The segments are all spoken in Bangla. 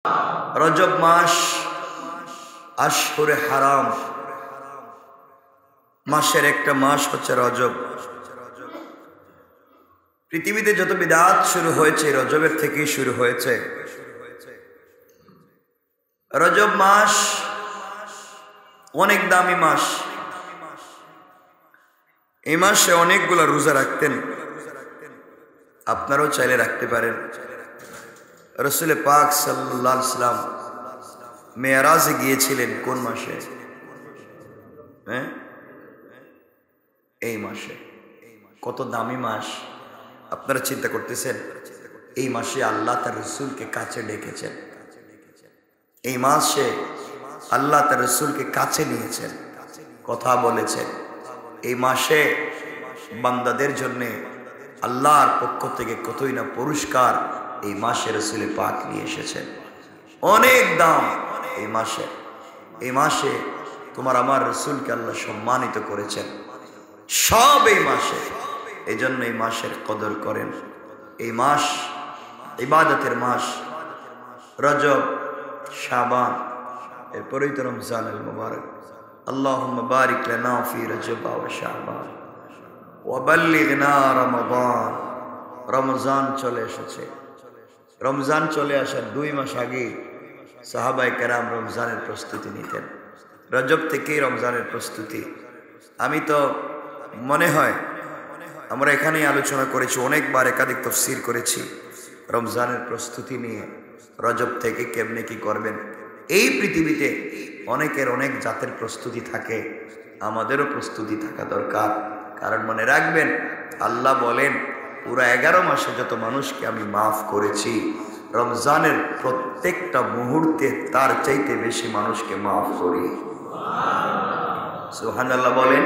রজব মাস আশহুরে হারাম, মাসের একটা মাস হচ্ছে রজব। পৃথিবীতে যত বিদআত শুরু হয়েছে রজবের থেকেই শুরু হয়েছে। রজব মাস অনেক দামি মাস। এই মাসে অনেকগুলো রোজা রাখতেন, আপনারাও চাইলে রাখতে পারেন। রাসূল পাক সাল্লাল্লাহু আলাইহি ওয়াসাল্লাম মেরাজে গিয়েছিলেন কোন মাসে? এই মাসে। কত দামি মাস আপনারা চিন্তা করতেছেন। এই মাসে আল্লাহ তার রাসূলকে কাছে ডেকেছেন, এই মাসে আল্লাহ তার রাসূলকে কাছে নিয়েছেন, কথা বলেছেন। এই মাসে বান্দাদের জন্য আল্লাহর পক্ষ থেকে কতই না পুরস্কার এই মাসে রাসূল পাক নিয়ে এসেছেন। অনেক দাম এই মাসে। এই মাসে তোমার আমার রাসূলকে আল্লাহ সম্মানিত করেছেন সব এই মাসে। এই জন্য এই মাসের কদর করেন। এই মাস ইবাদতের মাস। রজব, শাবান, এরপরেই তো রমজান আল মুবারক। আল্লাহুম্মা বারিক লানা ফি রজব ওয়া শাবান ওয়া বাল্লিগনা রমাদান। রমজান চলে এসেছে। রমজান চলে আসার 2 মাস আগে সাহাবায়ে কেরাম রমজানের প্রস্তুতি নিতেন। রজব থেকেই রমজানের প্রস্তুতি। আমি তো মনে হয় আমরা এখানেই আলোচনা করেছি, অনেকবার একাধিক তাফসীর করেছি রমজানের প্রস্তুতি নিয়ে। রজব থেকে কেমনে কি করবেন। এই পৃথিবীতে অনেকের অনেক জাতের প্রস্তুতি থাকে, আমাদেরও প্রস্তুতি থাকা দরকার। কারণ মনে রাখবেন, আল্লাহ বলেন পুরো 11 মাসে যত মানুষকে আমি মাফ করেছি, রমজানের প্রত্যেকটা মুহূর্তে তার চাইতে বেশি মানুষকে মাফ করি। সুবহানাল্লাহ বলেন।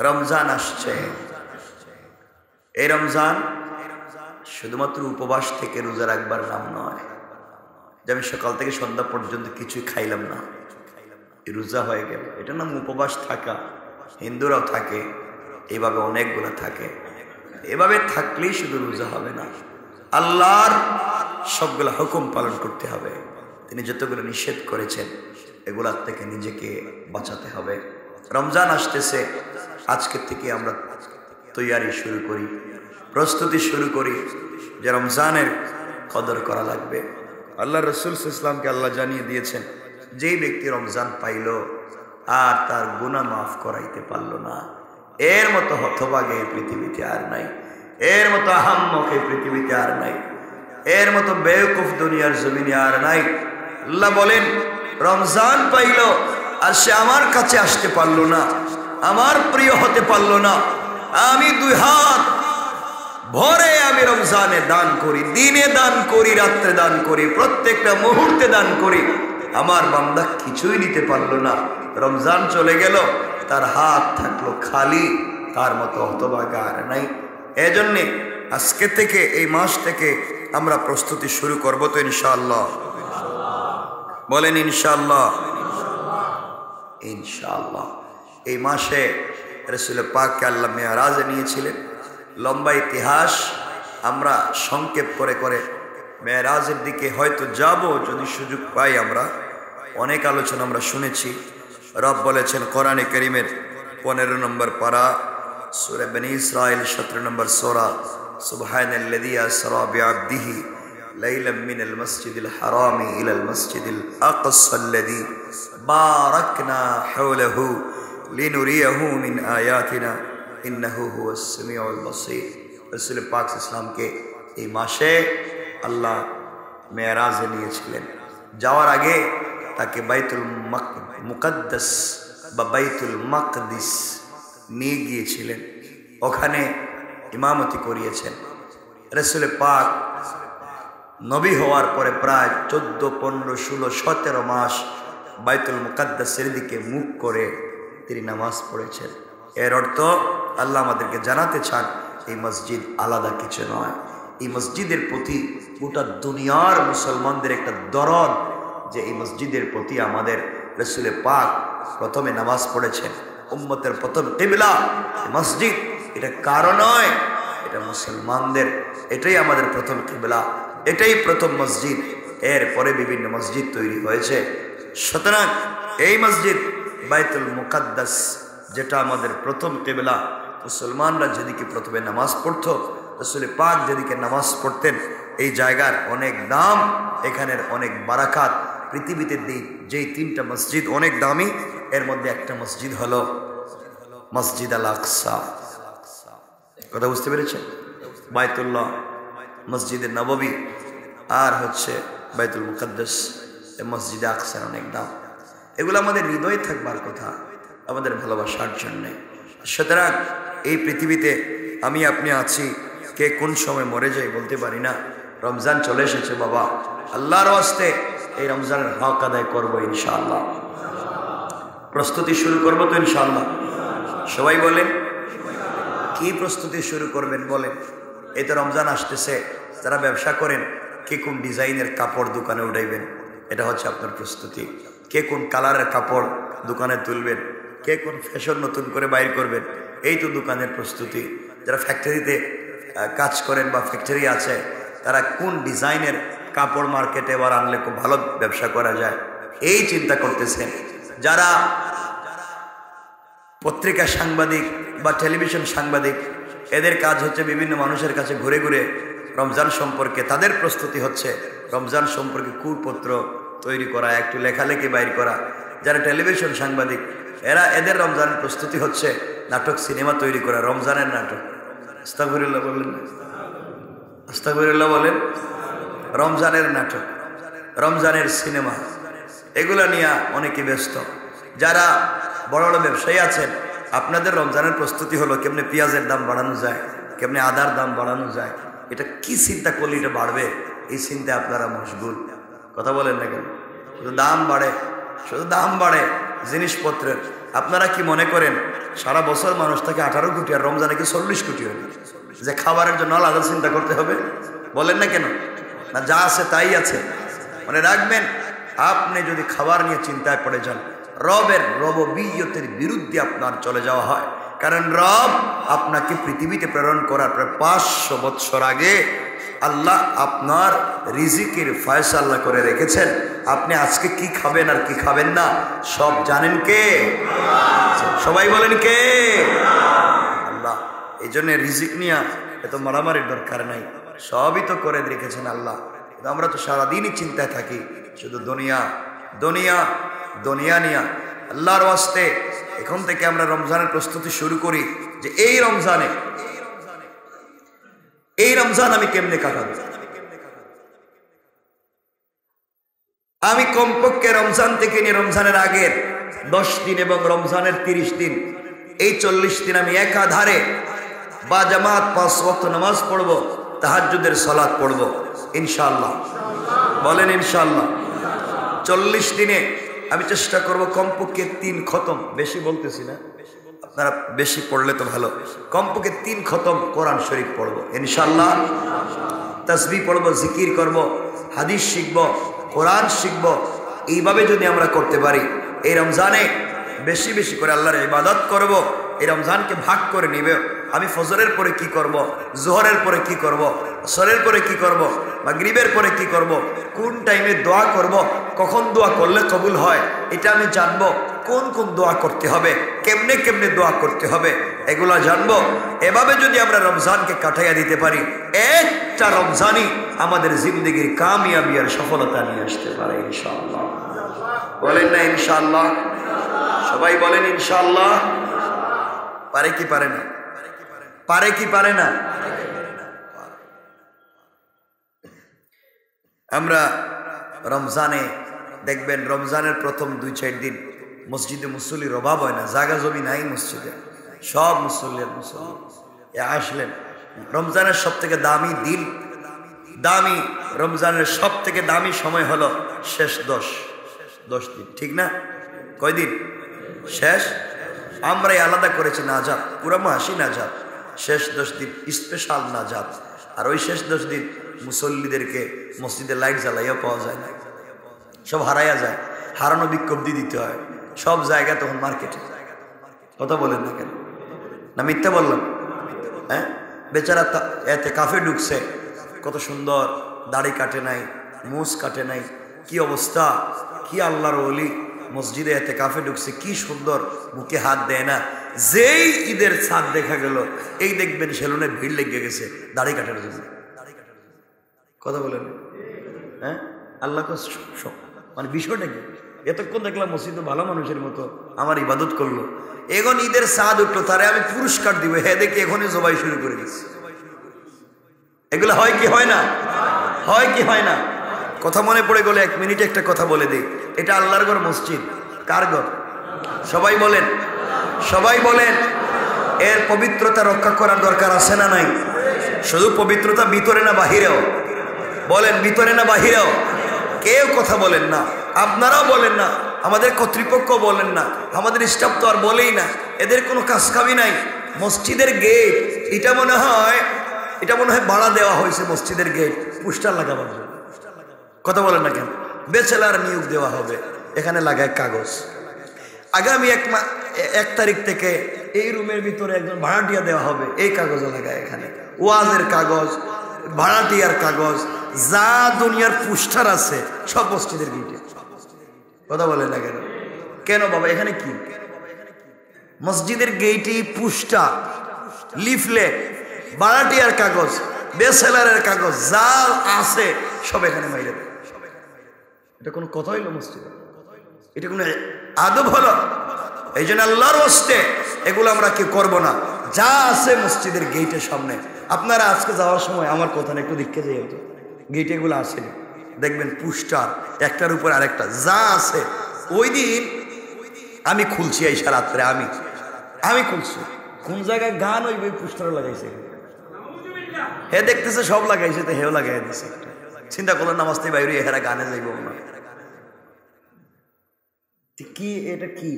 রমজান আসছে। এই রমজান শুধুমাত্র উপবাস থেকে রোজা রাখবার নাম নয় যে আমি সকাল থেকে সন্ধ্যা পর্যন্ত কিছুই খাইলাম না, রোজা হয়ে গেল। এটার নাম উপবাস থাকা। হিন্দুরাও থাকে, এইভাবে অনেকগুলো থাকে। এভাবে থাকলেই শুধু রোজা হবে না, আল্লাহর সবগুলো হুকুম পালন করতে হবে। তিনি যতগুলো নিষেধ করেছেন এগুলার থেকে নিজেকে বাঁচাতে হবে। রমজান আসতেছে, আজকের থেকে আমরা তৈয়ারি শুরু করি, প্রস্তুতি শুরু করি যে রমজানের কদর করা লাগবে। আল্লাহ রাসূল সাল্লাল্লাহু আলাইহি ওয়াসাল্লামকে আল্লাহ জানিয়ে দিয়েছেন, যেই ব্যক্তি রমজান পাইল আর তার গুনাহ মাফ করাইতে পারল না, এর মতো হতভাগা এই পৃথিবীতে আর নাই, এর মতো আহাম্মক এই পৃথিবীতে আর নাই, এর মতো বেওকুফ দুনিয়ার জমিনে আর নাই। আল্লাহ বলেন, রমজান পাইল আর সে আমার কাছে আসতে পারল না, আমার প্রিয় হতে পারল না। আমি 2 হাত ভরে আমি রমজানে দান করি, দিনে দান করি, রাত্রে দান করি, প্রত্যেকটা মুহূর্তে দান করি। আমার বান্দা কিছুই নিতে পারলো না, রমজান চলে গেল, তার হাত থাকলো খালি, তার মতো হতভাগা আর নাই। এজন্যে আজকে থেকে, এই মাস থেকে আমরা প্রস্তুতি শুরু করব তো ইনশাআল্লাহ। বলেন ইনশাআল্লাহ। ইনশাআল্লাহ। এই মাসে রাসূল পাককে আল্লাহ মেরাজে নিয়েছিলেন। লম্বা ইতিহাস, আমরা সংক্ষেপ করে করে মেরাজের দিকে হয়তো যাব যদি সুযোগ পাই। আমরা অনেক আলোচনা আমরা শুনেছি। রব বলেছেন কোরআনে কারীমের 15 নম্বর পারা সূরা বনী ইসরাঈল 17 নম্বর সূরা, সুবহানাল্লাযী আসরা বিআবদিহি লাইলাম মিনাল মাসজিদিল হারামি ইলাল মাসজিদিল আকসাল্লাযী বারাকনা হাওলাহু লিনুরিয়াহু মিন আয়াতিনা ইন্নাহু হুয়াস সামিউল বাসীর। রাসূল পাক ইসলামকে এই মাসে আল্লাহ মেরাজে নিয়েছিলেন। যাওয়ার আগে তাকে বাইতুল মুকদ্দাস বা বাইতুল মাকদিস নিয়ে গিয়েছিলেন, ওখানে ইমামতি করিয়েছেন। রাসূল পাক নবী হওয়ার পরে প্রায় 14, 15, 16, 17 মাস বাইতুল মুকদ্দাসের দিকে মুখ করে তিনি নামাজ পড়েছেন। এর অর্থ আল্লাহ আমাদেরকে জানাতে চান এই মসজিদ আলাদা কিছু নয়। এই মসজিদের প্রতি গোটা দুনিয়ার মুসলমানদের একটা দরদ যে এই মসজিদের প্রতি আমাদের রাসূল পাক প্রথমে নামাজ পড়েছেন। উম্মতের প্রথম কিবলা মসজিদ, এটা কারো নয়, এটা মুসলমানদের। এটাই আমাদের প্রথম কিবলা। এটাই প্রথম মসজিদ, এরপরে বিভিন্ন মসজিদ তৈরি হয়েছে। সুতরাং এই মসজিদ বাইতুল মুকাদ্দাস, যেটা আমাদের প্রথম কিবলা, মুসলমানরা যেদিকে প্রথমে নামাজ পড়তো, রাসূল পাক যেদিকে নামাজ পড়তেন, এই জায়গার অনেক দাম, এখানের অনেক বারাকাত। পৃথিবীতে যেই তিনটা মসজিদ অনেক দামি, এর মধ্যে একটা মসজিদ হলো মসজিদ আল আকসা। কথা বুঝতে পেরেছেন? বাইতুল্লাহ, মসজিদে নববী, আর হচ্ছে বাইতুল মুকাদ্দাস, মসজিদে আকসার অনেক দাম। এগুলো আমাদের হৃদয়ে থাকবার কথা, আমাদের ভালোবাসার জন্যে। সুতরাং এই পৃথিবীতে আমি আপনি আছি, কে কোন সময় মরে যায় বলতে পারি না। রমজান চলে এসেছে বাবা, আল্লাহর ওয়াস্তে এই রমজানের হক আদায় করবো ইনশাআল্লাহ। প্রস্তুতি শুরু করবো তো ইনশাআল্লাহ। সবাই বলেন, কি প্রস্তুতি শুরু করবেন বলেন? এই তো রমজান আসতেছে, যারা ব্যবসা করেন, কে কোন ডিজাইনের কাপড় দোকানে উঠাইবেন, এটা হচ্ছে আপনার প্রস্তুতি। কে কোন কালারের কাপড় দোকানে তুলবেন, কে কোন ফ্যাশন নতুন করে বাইর করবেন, এই তো দোকানের প্রস্তুতি। যারা ফ্যাক্টরিতে কাজ করেন বা ফ্যাক্টরি আছে, তারা কোন ডিজাইনের কাপড় মার্কেটে এবার আনলে খুব ভালো ব্যবসা করা যায়, এই চিন্তা করতেছেন। যারা পত্রিকা সাংবাদিক বা টেলিভিশন সাংবাদিক, এদের কাজ হচ্ছে বিভিন্ন মানুষের কাছে ঘুরে ঘুরে রমজান সম্পর্কে তাদের প্রস্তুতি হচ্ছে রমজান সম্পর্কে কুপত্র তৈরি করা, একটু লেখালেখি বাইর করা। যারা টেলিভিশন সাংবাদিক, এদের রমজানের প্রস্তুতি হচ্ছে নাটক সিনেমা তৈরি করা, রমজানের নাটক। আস্তাগফিরুল্লাহ বললেন, আস্তাগফিরুল্লাহ বলেন। রমজানের নাটক, রমজানের সিনেমা, এগুলা নিয়ে অনেকে ব্যস্ত। যারা বড় বড় ব্যবসায়ী আছেন, আপনাদের রমজানের প্রস্তুতি হলো কেমনে পেঁয়াজের দাম বাড়ানো যায়, কেমনে আদার দাম বাড়ানো যায়, এটা কি চিন্তা করলে এটা বাড়বে, এই চিন্তায় আপনারা মশগুল। কথা বলেন না কেন? শুধু দাম বাড়ে, শুধু দাম বাড়ে জিনিসপত্রের। আপনারা কি মনে করেন সারা বছর মানুষ থাকে 18 কোটি, আর রমজানে কি 40 কোটি হবে? যে খাবারের জন্য আলাদা চিন্তা করতে হবে? বলেন না কেন? না, যা আছে তাই আছে। মনে রাখবেন, আপনি যদি খাবার নিয়ে চিন্তায় পড়ে যান, রববিয়তের বিরুদ্ধে আপনার চলে যাওয়া হয়। কারণ রব আপনাকে পৃথিবীতে প্রেরণ করার প্রায় 500 বৎসর আগে আল্লাহ আপনার রিজিকের ফয়সালা করে রেখেছেন। আপনি আজকে কি খাবেন আর কি খাবেন না সব জানেন কে? সবাই বলেন কে? আল্লাহ। এই জন্য রিজিক নিয়ে এত মারামারির দরকার নাই, সবই তো করে রেখেছেন আল্লাহ। আমরা তো সারাদিনই চিন্তায় থাকি শুধু দুনিয়া দুনিয়া দুনিয়া নিয়া। আল্লাহর ওয়াস্তে এখন থেকে আমরা রমজানের প্রস্তুতি শুরু করি যে এই রমজান আমি কেমনে কাটাবো। আমি কমপক্ষে রমজান থেকে নিয়ে রমজানের আগের 10 দিন এবং রমজানের 30 দিন, এই 40 দিন আমি একাধারে বা জামাত 5 ওয়াক্ত নামাজ পড়বো, তাহাজ্জুদের সালাত পড়বো ইনশাআল্লাহ। বলেন ইনশাআল্লাহ। 40 দিনে আমি চেষ্টা করব কমপক্ষে 3 খতম, বেশি বলতেছি না, আপনারা বেশি পড়লে তো ভালো, কমপক্ষে 3 খতম কোরআন শরীফ পড়বো ইনশাআল্লাহ। তাসবিহ পড়বো, জিকির করব, হাদিস শিখব, কোরআন শিখব। এইভাবে যদি আমরা করতে পারি, এই রমজানে বেশি বেশি করে আল্লাহর ইবাদত করব। এই রমজানকে ভাগ করে নিবে, আমি ফজরের পরে কি করব, জোহরের পরে কি করব, আসরের পরে কি করব, মাগরিবের পরে কি করব, কোন টাইমে দোয়া করব, কখন দোয়া করলে কবুল হয় এটা আমি জানবো, কোন কোন দোয়া করতে হবে, কেমনে কেমনে দোয়া করতে হবে, এগুলা জানবো। এভাবে যদি আমরা রমজানকে কাটাইয়া দিতে পারি, একটা রমজানই আমাদের জিন্দগির কামিয়াবি আর সফলতা নিয়ে আসতে পারে ইনশাআল্লাহ। বলেন না ইনশাআল্লাহ? সবাই বলেন ইনশাআল্লাহ। পারে কি পারে না? পারে কি পারে না? আমরা রমজানে দেখবেন, রমজানের প্রথম 2-4 দিন মসজিদে মুসল্লির অভাব হয় না, জায়গা জমি নাই মসজিদে, সব মুসল্লি আসলেন। রমজানের সব থেকে দামি দিন, দামি রমজানের সব থেকে দামি সময় হলো শেষ 10 দিন, ঠিক না? কয়দিন? শেষ। আমরাই আলাদা করেছি নাজাত, পুরা মাসি নাজাত, শেষ 10 দিন স্পেশাল নাজাত। আর ওই শেষ 10 দিন মুসল্লিদেরকে মসজিদে লাইট জ্বালাইয়া পাওয়া যায় না, সব হারাইয়া যায়, হারানো বিজ্ঞপ্তি দিতে হয় সব জায়গায়, তখন মার্কেটে। কথা বলেন না কেন? না মিথ্যা বললাম? হ্যাঁ, বেচারা এতে কাফে ঢুকছে, কত সুন্দর দাড়ি কাটে নাই, মুছ কাটে নাই, কি অবস্থা, কি আল্লাহর ওলি মসজিদে ইতিকাফে ঢুকছে, কি সুন্দর, মুখে হাত দেয় না। যেই ঈদের ছাদ দেখা গেল, এই দেখবেন সেলুনে ভিড় লেগে গেছে দাড়ি কাটার জন্য। কথা বলেন, হ্যাঁ? আল্লাহ মানে বিষয়টা কি? এতক্ষণ দেখলাম মসজিদে ভালো মানুষের মতো আমার ইবাদত করলো, এখন ঈদের ছাদ উঠলো, তারে আমি পুরস্কার দিব, হ্যাঁ দেখি এখনই জবাই শুরু করে দিচ্ছি। এগুলো হয় কি হয় না? হয় কি হয় না? কথা মনে পড়ে গেলে 1 মিনিটে একটা কথা বলে দিই। এটা আল্লাহর ঘর, মসজিদ কার ঘর? সবাই বলেন, সবাই বলেন। এর পবিত্রতা রক্ষা করার দরকার আছে না নাই? শুধু পবিত্রতা ভিতরে না বাহিরেও? বলেন, ভিতরে না বাহিরেও? কেউ কথা বলেন না, আপনারাও বলেন না, আমাদের কর্তৃপক্ষ বলেন না, আমাদের স্টাফ তো আর বলেই না, এদের কোনো কাজ কামি নাই। মসজিদের গেট এটা মনে হয় ভাড়া দেওয়া হয়েছে, মসজিদের গেট পোস্টার লাগাবার জন্য। কথা বলেন না কেন? ব্যাচেলার নিয়োগ দেওয়া হবে, এখানে লাগায় কাগজ। আগামী 1 তারিখ থেকে এই রুমের ভিতরে একজন ভাড়াটিয়া দেওয়া হবে, এই কাগজও লাগায় এখানে। ওয়াজের কাগজ, ভাড়াটিয়ার কাগজ, যা দুনিয়ার পোস্টার আছে সব মসজিদের গেটে। কথা বলেন না কেন? কেন বাবা, এখানে কি? মসজিদের গেটে পোস্টার, লিফলেট, ভাড়াটিয়ার কাগজ, ব্যাচেলারের কাগজ, যা আছে সব এখানে মাইরে দেয়। এটা কোনো কথা হইল মসজিদে? এটা কোনো আদব হলো? এই জন্য আল্লাহর ওয়াস্তে এগুলো আমরা কি করব না। যা আছে মসজিদের গেটের সামনে, আপনারা আজকে যাওয়ার সময় আমার কথা না একটু দেখতে যাই, হতো গেটে এগুলো আসেনি, দেখবেন পোস্টার একটার উপর আরেকটা যা আছে। ওই দিন আমি খুলছি আইসা রাত্রে, আমি খুলছি, কোন জায়গায় গান ওই পোস্টারও লাগাইছে, হে দেখতেছে সব লাগাইছে, তো হেও লাগাই দিছে। চিন্তা করলেন নামাজ থেকে বাইরে হেরা গানে যাইব না, কি এটা কি?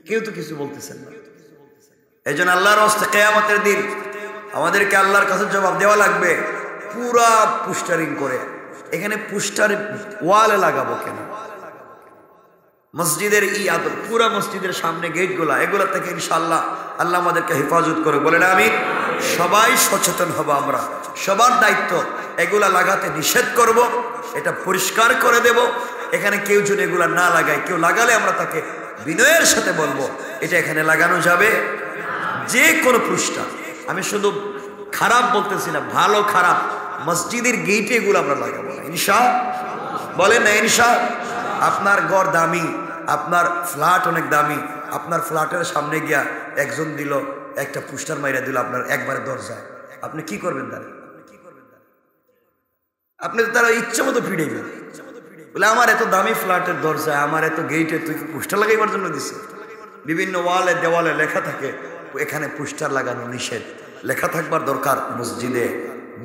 কেউ তো কিছু বলতেছেন না। এই জন্য আল্লাহর ওয়াস্তে কিয়ামতের দিন আমাদেরকে আল্লাহর কাছে জবাব দেওয়া লাগবে। পুরা পোস্টারিং করে এখানে পোস্টার ওয়ালে লাগাবো কেন? মসজিদের আদব, পুরা মসজিদের সামনে গেটগুলা, এগুলা থেকে ইনশাআল্লাহ আল্লাহ আমাদেরকে হেফাজত করে, বলেন আমিন। সবাই সচেতন হব, আমরা সবার দায়িত্ব এগুলা লাগাতে নিষেধ করব, এটা পরিষ্কার করে দেব। এখানে কেউ যদি এগুলা না লাগায়, কেউ লাগালে আমরা তাকে বিনয়ের সাথে বলবো এটা এখানে লাগানো যাবে। যে কোনো পোস্টার, আমি শুধু খারাপ বলতেছি না, ভালো খারাপ মসজিদের গেটে এগুলো আমরা লাগাবো না, ইনশা বলেন না ইনশা। আপনার ঘর দামি, আপনার ফ্ল্যাট অনেক দামি, আপনার ফ্ল্যাটের সামনে গিয়া একজন দিল একটা পোস্টার মাইরা দিল আপনার একবারে দরজায়, আপনি কি করবেন? তারা আপনি তো তারা ইচ্ছা মতো ফিরেবেন, বলে আমার এত দামি ফ্ল্যাটের দরজায়, আমার এত গেটে তুই পোস্টার লাগাইবার জন্য দিছে। বিভিন্ন ওয়ালে দেওয়ালে লেখা থাকে এখানে পোস্টার লাগানো নিষেধ, লেখা থাকবার দরকার মসজিদে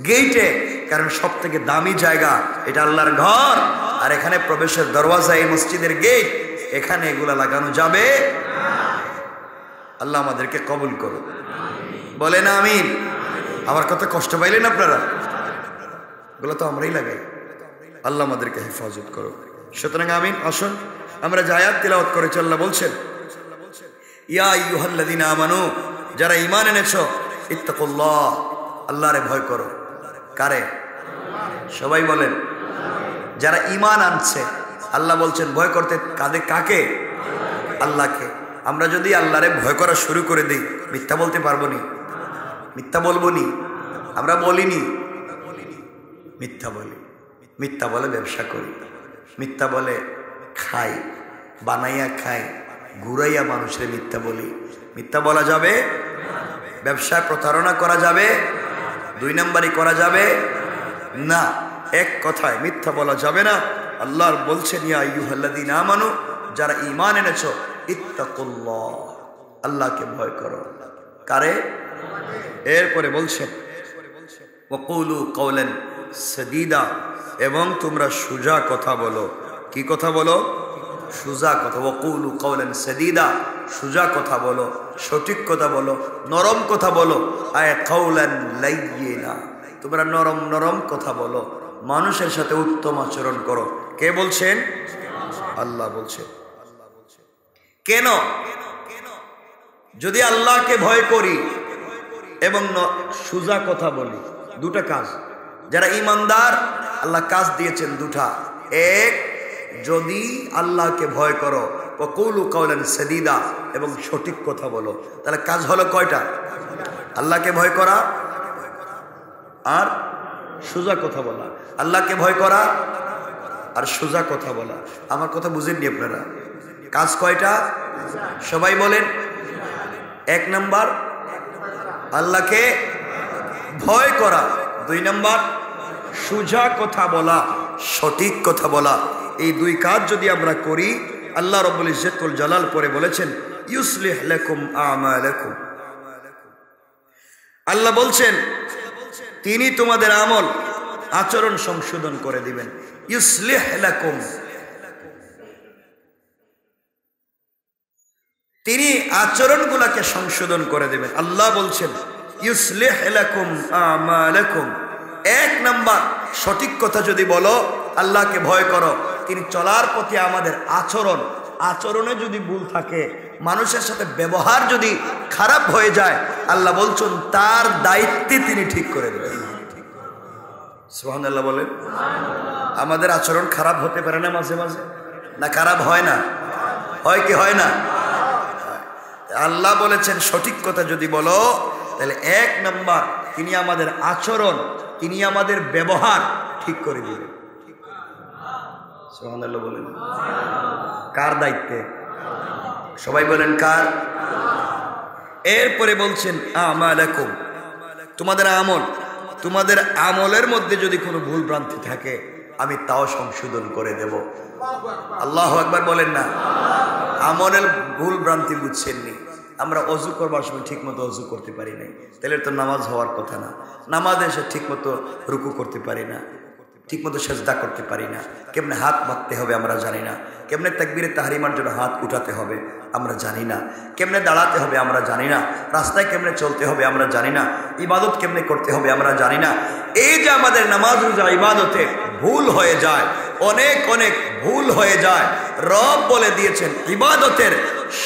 গেটে, কারণ সব থেকে দামি জায়গা এটা আল্লাহর ঘর, আর এখানে প্রবেশের দরওয়াজা এই মসজিদের গেট, এখানে এগুলা লাগানো যাবে। আল্লাহ আমাদেরকে কবুল করো, বলেন আমিন। আমার কথা কষ্ট পাইলেন আপনারা? এগুলো তো আমরাই লাগাই, আল্লাহ আমাদেরকে হেফাজত করো। সুতরাং আমিন। আসুন আমরা যে আয়াত তিলাওয়াত করেছি, আল্লাহ বলছেন ইয়া আইয়ুহাল্লাযীনা আমানু, যারা ঈমান এনেছো, ইত্তাকুল্লাহ, আল্লাহরে ভয় করো। কারে? সবাই বলেন, যারা ঈমান আনছে। আল্লাহ বলছেন ভয় করতে কাকে? আল্লাহকে। আমরা যদি আল্লাহরে ভয় করা শুরু করে দিই, মিথ্যা বলতে পারবো নি? মিথ্যা বলবো নি? আমরা বলিনি, মিথ্যা বলি, মিথ্যা বলে ব্যবসা করি, মিথ্যা বলে খাই, বানাইয়া খাই, ঘুরাইয়া মানুষের মিথ্যা বলি। মিথ্যা বলা যাবে? ব্যবসায় প্রতারণা করা যাবে? 2 নম্বরই করা যাবে না। এক কথায় মিথ্যা বলা যাবে না। আল্লাহ বলছেন ইয়া আইয়ুহাল্লাযীনা আমানু, যারা ঈমান এনেছো, ইত্তাকুল্লাহ, আল্লাহকে ভয় করো। কারে? এরপরে বলছেন ওয়াকুলু কাওলান সাদীদা, এবং তোমরা সোজা কথা বলো। কি কথা বলো? সোজা কথা। ওয়াকুলু কাওলান সাদীদা, সোজা কথা বলো, সঠিক কথা বলো, নরম কথা বলো। আয় কাওলান লাইয়িনা, তোমরা নরম নরম কথা বলো, মানুষের সাথে উত্তম আচরণ করো। কে বলছেন? আল্লাহ বলছেন। কেন? যদি আল্লাহকে ভয় করি এবং সোজা কথা বলি, দুটা কাজ। যারা ঈমানদার আল্লাহ কাজ দিয়েছেন দুটা। এক, যদি আল্লাহকে ভয় করো, ওয়াকুলু কাওলান সাদীদা, এবং সঠিক কথা বলো। তাহলে কাজ হলো কয়টা? আল্লাহকে ভয় করা আর সোজা কথা বলা। আল্লাহকে ভয় করা আর সোজা কথা বলা। আমার কথা বুঝেননি আপনারা? কাজ কয়টা? সবাই বলেন। এক নাম্বার আল্লাহকে ভয় করা, দুই নাম্বার সোজা কথা বলা, সঠিক কথা বলা। এই দুই কাজ যদি আমরা করি, আল্লাহ রাব্বুল ইজ্জতুল জালাল পরে বলেছেন ইউসলিহ লাকুম আমালাকুম। আল্লাহ বলছেন তিনি তোমাদের আমল আচরণ সংশোধন করে দিবেন। ইউসলিহ লাকুম, তিনি আচরণগুলোকে সংশোধন করে দেবেন। আল্লাহ বলছেন ইউসলিহ লাকুম আমালাকুম। এক নাম্বার সঠিক কথা যদি বলো, আল্লাহকে ভয় করো, তিনি চলার পথে আমাদের আচরণে যদি ভুল থাকে, মানুষের সাথে ব্যবহার যদি খারাপ হয়ে যায়, আল্লাহ বলছেন তার দায়িত্বে তিনি ঠিক করে দেবেন। সুবহানাল্লাহ বলেন। আমাদের আচরণ খারাপ হতে পারে না মাঝে মাঝে? না খারাপ হয় না? হয় কি হয় না? আল্লাহ বলেছেন সঠিক কথা যদি বলো, তাহলে এক নাম্বার তিনি আমাদের আচরণ, তিনি আমাদের ব্যবহার ঠিক করে দিবেন। সুবহানাল্লাহ বলেন। কার দায়িত্বে? সবাই বলেন কার? এরপরে বলছেন আমালাকুম, তোমাদের আমল, তোমাদের আমলের মধ্যে যদি কোনো ভুল ভ্রান্তি থাকে আমি তাও সংশোধন করে দেব। আল্লাহু আকবার বলেন না? আমলের ভুল ভ্রান্তি বুঝছেননি। আমরা অজু করবার সময় ঠিক মতো অজু করতে পারি নাই, তাহলে তো নামাজ হওয়ার কথা না। নামাজে এসে ঠিক মতো রুকু করতে পারি না, ঠিক মতো সেজদা করতে পারি না, কেমনে হাত মারতে হবে আমরা জানি না, কেমনে তাকবীরে তাহরিমার জন্য হাত উঠাতে হবে আমরা জানি না, কেমনে দাঁড়াতে হবে আমরা জানি না, রাস্তায় কেমনে চলতে হবে আমরা জানি না, ইবাদত কেমনে করতে হবে আমরা জানি না। এই যে আমাদের নামাজ রোজা ইবাদতে ভুল হয়ে যায়, অনেক অনেক ভুল হয়ে যায়, রব বলে দিয়েছেন ইবাদতের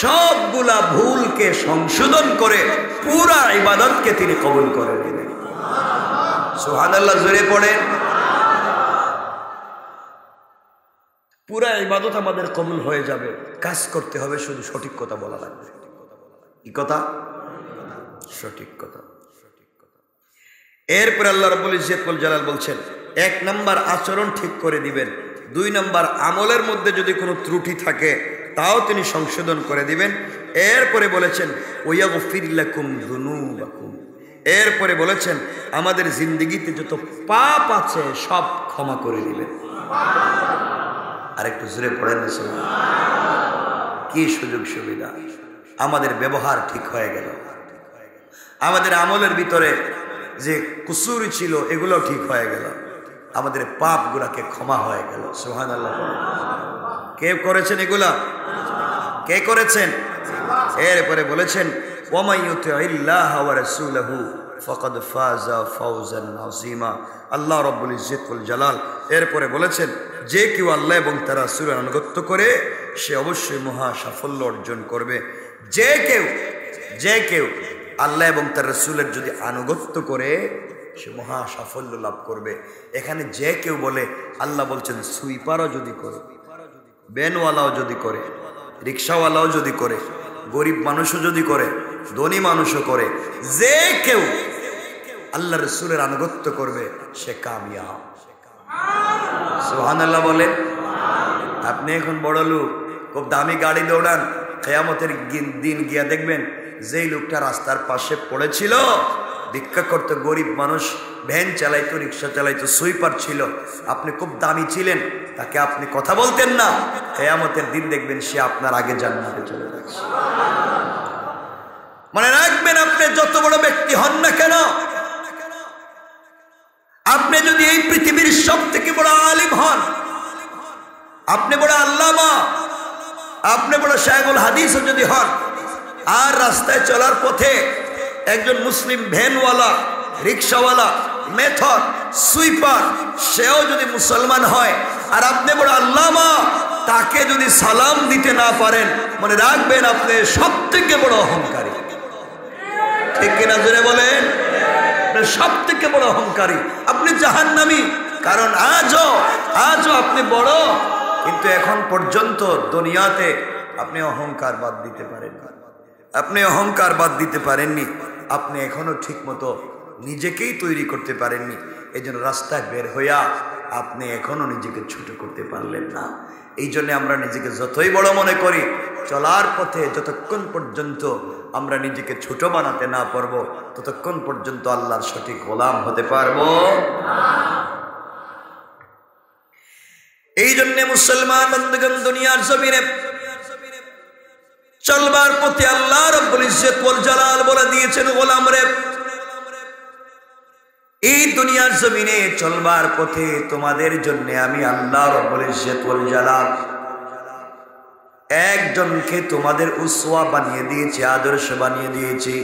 সবগুলা ভুলকে সংশোধন করে পুরা ইবাদতকে তিনি কবুল করে নেবেন। সুবহানাল্লাহ জোরে পড়েন। পুরা ইবাদত আমাদের কবুল হয়ে যাবে। কাজ করতে হবে, শুধু সঠিক কথা বলা লাগবে। কি কথা? সঠিক কথা। এরপর আল্লাহ রাব্বুল ইজ্জতুল জালাল বলছেন এক নাম্বার আচরণ ঠিক করে দিবেন, দুই নাম্বার আমলের মধ্যে যদি কোনো ত্রুটি থাকে তাও তিনি সংশোধন করে দিবেন। এরপরে বলেছেন ওয়াগফির লাকুম যুনুবাকুম। এরপরে বলেছেন আমাদের জিন্দেগিতে যত পাপ আছে সব ক্ষমা করে দিবেন। আরেকটু জোরে পড়েন না? কি সুযোগ সুবিধা! আমাদের ব্যবহার ঠিক হয়ে গেল, আমাদের আমলের ভিতরে যে কুসুর ছিল এগুলো ঠিক হয়ে গেল, আমাদের পাপ গুলাকে ক্ষমা হয়ে গেল। সুবহানাল্লাহ। কে করেছেন এগুলা? কে করেছেন? এরপরে বলেছেন ওয়ামান ইউতিইল্লাহা ওয়া রাসূলাহু ফাকাদ ফাজা ফাওজান আযীমা। আল্লাহ রাব্বুল ইজ্জতুল জালাল এরপরে বলেছেন যে কেউ আল্লাহ এবং তার রাসূলের আনুগত্য করে সে অবশ্যই মহা সাফল্য অর্জন করবে। যে কেউ আল্লাহ এবং তার রাসূলের যদি আনুগত্য করে সে মহা সাফল্য লাভ করবে। এখানে যে কেউ বলে, আল্লাহ বলছেন সুইপারও যদি করে, ভ্যানওয়ালাও যদি করে, রিক্সাওয়ালাও যদি করে, গরিব মানুষও যদি করে, ধনী মানুষও করে, যে কেউ আল্লাহ রাসূলের আনুগত্য করবে সে কামিয়াব। সুবহানাল্লাহ বলেন। আপনি এখন বড় লোক, খুব দামি গাড়ি দৌড়ান, কিয়ামতের দিন গিয়া দেখবেন যেই লোকটা রাস্তার পাশে পড়েছিল, ভিক্ষা করতে, গরিব মানুষ, ভ্যান চালাইতো, রিক্সা চালাইতো, সুইপার ছিল, আপনি খুব দামি ছিলেন, তাকে আপনি কথা বলতেন না, কিয়ামতের দিন দেখবেন সে আপনার আগে জান্নাতে চলে যাচ্ছে। মনে রাখবেন, আপনি যত বড় ব্যক্তি হন না কেন, আপনি যদি এই পৃথিবীর সব থেকে বড় আলিম হন, আপনি বড় আল্লামা, আপনি বড় শায়খুল হাদিসও যদি হন, আর রাস্তায় চলার পথে একজন মুসলিম ভ্যানওয়ালা, রিক্সাওয়ালা, মেথর, সুইপার সেও যদি মুসলমান হয়, আর আপনি বড় আল্লামা, তাকে যদি সালাম দিতে না পারেন, মনে রাখবেন আপনি সব থেকে বড় অহংকারী। ঠিক কিনা জোরে বলেন? সব থেকে বড় অহংকারী। আপনি জাহান্নামী, কারণ আজও আপনি বড়, কিন্তু এখন পর্যন্ত দুনিয়াতে আপনি অহংকার বাদ দিতে পারেননি। আপনি অহংকার বাদ দিতে পারেননি। আপনি এখনো ঠিক মতো নিজেকেই তৈরি করতে পারেননি। এই জন্য রাস্তায় বের হইয়া আপনি এখনো নিজেকে ছোট করতে পারলেন না। এই জন্য আমরা নিজেকে যতই বড় মনে করি, চলার পথে যতক্ষণ পর্যন্ত আমরা নিজেকে ছোট বানাতে না পারবো, ততক্ষণ পর্যন্ত আল্লাহর সঠিক গোলাম হতে পারবো। এই জন্য মুসলমান বন্ধুগণ, দুনিয়ার জমিনে চলবার পথে আল্লাহ রাব্বুল ইজ্জত ওয়াল জালাল বলে দিয়েছেন, গোলাম রে, এই দুনিয়ার জমিনে চলবার পথে তোমাদের জন্য আমি আল্লাহ রাব্বুল ইজ্জত ওয়াল জালাল একজনকে তোমাদের উসওয়া বানিয়ে দিয়েছি, আদর্শ বানিয়ে দিয়েছি।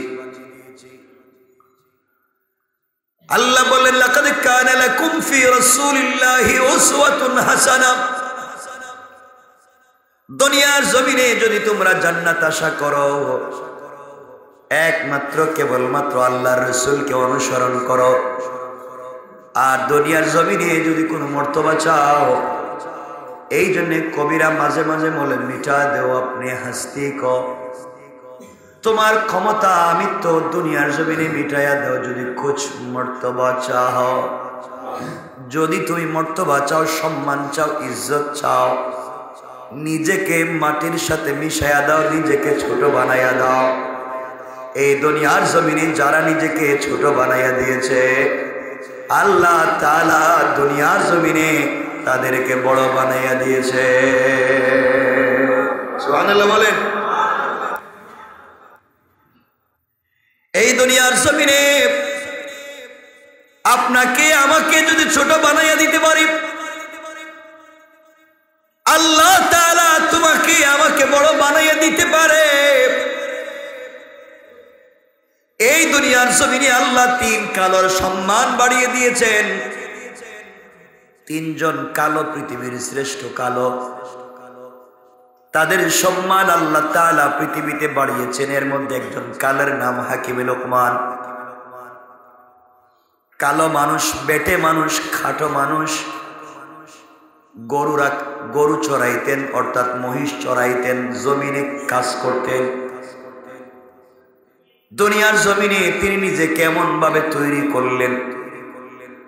আল্লাহ বলেন, লাকাদ কানা লাকুম ফি রাসূলিল্লাহি উসওয়াতুন হাসানাহ। দুনিয়ার জমিনে যদি তোমরা জান্নাত আশা করো, একমাত্র কেবলমাত্র আল্লাহর রাসূলকে অনুসরণ করো। আর দুনিয়ার জমিনে যদি কোনো মর্তবা চাও, এই জন্য কবিরা মাঝে মাঝে বলেন, মিটা দেও আপনি হাসতি কো, তোমার ক্ষমতা আমি তো দুনিয়ার জমিনে মিটাইয়া দাও যদি কুছ মর্তবা চাও। যদি তুমি মর্তবা চাও, সম্মান চাও, ইজ্জত চাও, নিজেকে মাটির সাথে মিশাইয়া দাও, নিজেকে ছোট বানাইয়া দাও। এই দুনিয়ার জমিনে যারা নিজেকে ছোট বানাইয়া দিয়েছে, আল্লাহ তাআলা দুনিয়ার জমিনে তাদেরকে বড় বানাইয়া দিয়েছে। সুবহানাল্লাহ বলেন। এই দুনিয়ার জমিনে আপনাকে আমাকে যদি ছোট বানাইয়া দিতে পারি, আল্লাহ তাআলা তোমাকে আমাকে বড় বানাইয়া দিতে পারে। এই দুনিয়ার জমিনে আল্লাহ তিন কালোর সম্মান বাড়িয়ে দিয়েছেন। তিনজন কালো পৃথিবীর শ্রেষ্ঠ কালো, তাদের সম্মান আল্লাহ তাআলা পৃথিবীতে বাড়িয়েছেন। এর মধ্যে একজন কালের নাম হাকিমে লোকমান। কালো মানুষ, বেটে মানুষ, খাটো মানুষ, গরু চড়াইতেন, অর্থাৎ মহিষ চড়াইতেন, জমিনে কাজ করতেন। দুনিয়ার জমিনে তিনি নিজে কেমন ভাবে তৈরি করলেন,